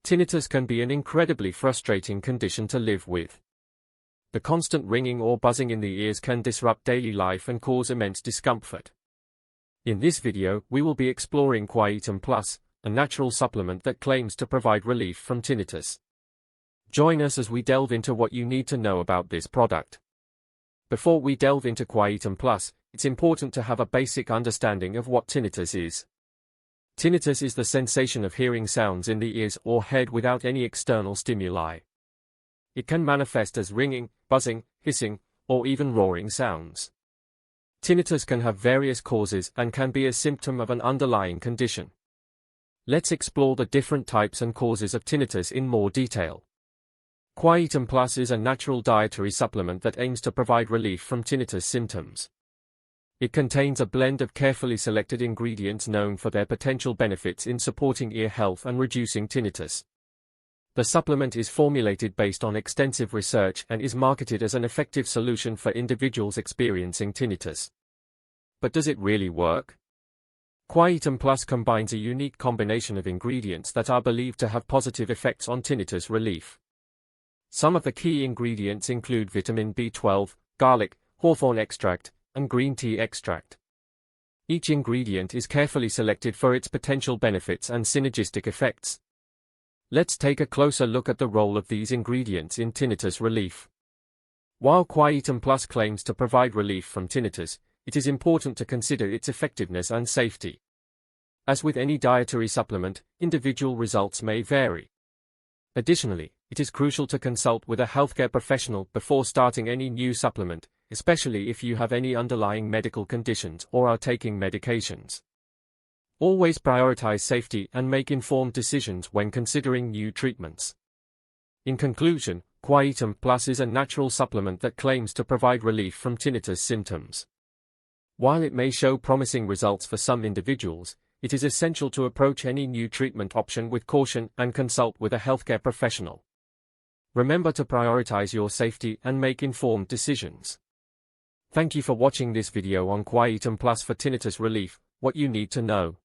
Tinnitus can be an incredibly frustrating condition to live with. The constant ringing or buzzing in the ears can disrupt daily life and cause immense discomfort. In this video, we will be exploring Quietum Plus, a natural supplement that claims to provide relief from tinnitus. Join us as we delve into what you need to know about this product. Before we delve into Quietum Plus, it's important to have a basic understanding of what tinnitus is. Tinnitus is the sensation of hearing sounds in the ears or head without any external stimuli. It can manifest as ringing, buzzing, hissing, or even roaring sounds. Tinnitus can have various causes and can be a symptom of an underlying condition. Let's explore the different types and causes of tinnitus in more detail. Quietum Plus is a natural dietary supplement that aims to provide relief from tinnitus symptoms. It contains a blend of carefully selected ingredients known for their potential benefits in supporting ear health and reducing tinnitus. The supplement is formulated based on extensive research and is marketed as an effective solution for individuals experiencing tinnitus. But does it really work? Quietum Plus combines a unique combination of ingredients that are believed to have positive effects on tinnitus relief. Some of the key ingredients include vitamin B12, garlic, hawthorn extract, and green tea extract. Each ingredient is carefully selected for its potential benefits and synergistic effects. Let's take a closer look at the role of these ingredients in tinnitus relief. While Quietum Plus claims to provide relief from tinnitus, it is important to consider its effectiveness and safety. As with any dietary supplement, individual results may vary. Additionally, it is crucial to consult with a healthcare professional before starting any new supplement, especially if you have any underlying medical conditions or are taking medications. Always prioritize safety and make informed decisions when considering new treatments. In conclusion, Quietum Plus is a natural supplement that claims to provide relief from tinnitus symptoms. While it may show promising results for some individuals, it is essential to approach any new treatment option with caution and consult with a healthcare professional. Remember to prioritize your safety and make informed decisions. Thank you for watching this video on Quietum Plus for tinnitus relief, what you need to know.